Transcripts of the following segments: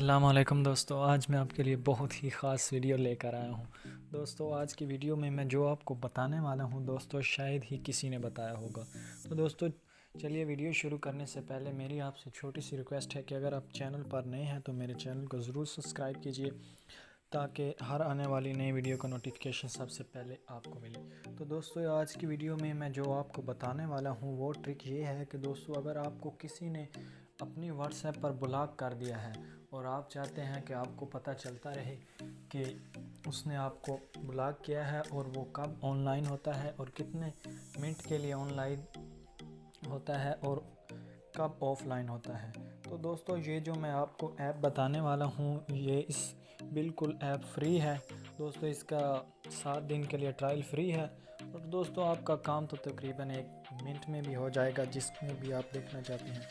अस्सलाम वालेकुम दोस्तों, आज मैं आपके लिए बहुत ही ख़ास वीडियो लेकर आया हूँ। दोस्तों आज की वीडियो में मैं जो आपको बताने वाला हूँ दोस्तों शायद ही किसी ने बताया होगा। तो दोस्तों चलिए वीडियो शुरू करने से पहले मेरी आपसे छोटी सी रिक्वेस्ट है कि अगर आप चैनल पर नए हैं तो मेरे चैनल को ज़रूर सब्सक्राइब कीजिए ताकि हर आने वाली नई वीडियो का नोटिफिकेशन सबसे पहले आपको मिले। तो दोस्तों आज की वीडियो में मैं जो आपको बताने वाला हूँ वो ट्रिक ये है कि दोस्तों अगर आपको किसी ने अपनी व्हाट्सएप पर ब्लॉक कर दिया है और आप चाहते हैं कि आपको पता चलता रहे कि उसने आपको ब्लॉक किया है और वो कब ऑनलाइन होता है और कितने मिनट के लिए ऑनलाइन होता है और कब ऑफलाइन होता है। तो दोस्तों ये जो मैं आपको ऐप बताने वाला हूँ ये इस बिल्कुल ऐप फ्री है दोस्तों, इसका 7 दिन के लिए ट्रायल फ्री है और दोस्तों आपका काम तो तकरीबन 1 मिनट में भी हो जाएगा जिसमें भी आप देखना चाहते हैं।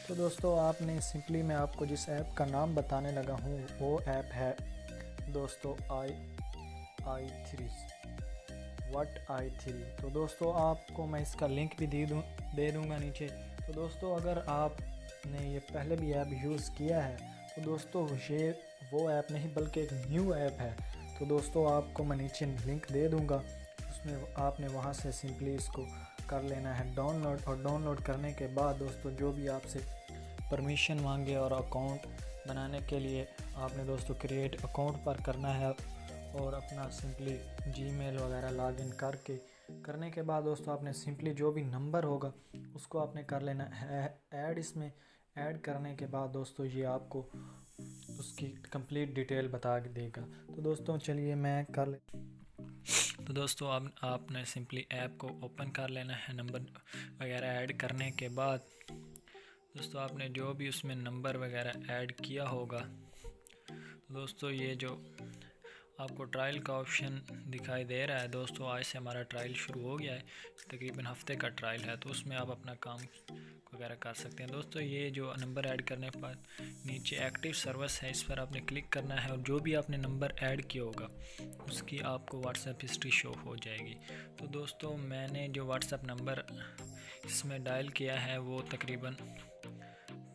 तो दोस्तों आपने सिंपली मैं आपको जिस ऐप का नाम बताने लगा हूँ वो ऐप है दोस्तों i3। तो दोस्तों आपको मैं इसका लिंक भी दे दूँगा नीचे। तो दोस्तों अगर आपने ये पहले भी ऐप यूज़ किया है तो दोस्तों ये वो ऐप नहीं बल्कि एक न्यू ऐप है। तो दोस्तों आपको मैं नीचे लिंक दे दूँगा, उसमें आपने वहाँ से सिंपली इसको कर लेना है डाउनलोड। और डाउनलोड करने के बाद दोस्तों जो भी आपसे परमिशन मांगे और अकाउंट बनाने के लिए आपने दोस्तों क्रिएट अकाउंट पर करना है और अपना सिंपली जीमेल वगैरह लॉगिन करने के बाद दोस्तों आपने सिंपली जो भी नंबर होगा उसको आपने कर लेना है ऐड। इसमें ऐड करने के बाद दोस्तों ये आपको उसकी कंप्लीट डिटेल बता देगा। तो दोस्तों चलिए मैं कर ले। तो दोस्तों आपने सिंपली ऐप को ओपन कर लेना है। नंबर वगैरह ऐड करने के बाद दोस्तों आपने जो भी उसमें नंबर वगैरह ऐड किया होगा तो दोस्तों ये जो आपको ट्रायल का ऑप्शन दिखाई दे रहा है दोस्तों, आज से हमारा ट्रायल शुरू हो गया है, तकरीबन हफ्ते का ट्रायल है। तो उसमें आप अपना काम वगैरह कर सकते हैं। दोस्तों ये जो नंबर ऐड करने के बाद नीचे एक्टिव सर्विस है, इस पर आपने क्लिक करना है और जो भी आपने नंबर ऐड किया होगा उसकी आपको व्हाट्सएप हिस्ट्री शो हो जाएगी। तो दोस्तों मैंने जो व्हाट्सएप नंबर इसमें डायल किया है वो तकरीबन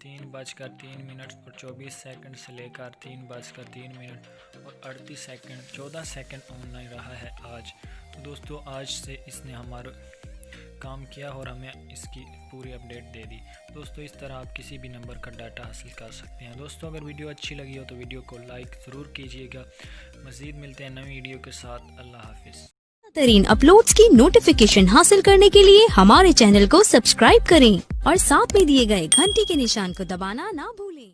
3:03 और 24 सेकंड से लेकर 3:03 और 38 सेकंड 14 सेकंड ऑनलाइन रहा है आज। तो दोस्तों आज से इसने हमारा काम किया और हमें इसकी पूरी अपडेट दे दी। दोस्तों इस तरह आप किसी भी नंबर का डाटा हासिल कर सकते हैं। दोस्तों अगर वीडियो अच्छी लगी हो तो वीडियो को लाइक ज़रूर कीजिएगा। मज़ीद मिलते हैं नई वीडियो के साथ। अल्लाह हाफिज़। बेहतरीन अपलोड्स की नोटिफिकेशन हासिल करने के लिए हमारे चैनल को सब्सक्राइब करें और साथ में दिए गए घंटी के निशान को दबाना ना भूलें।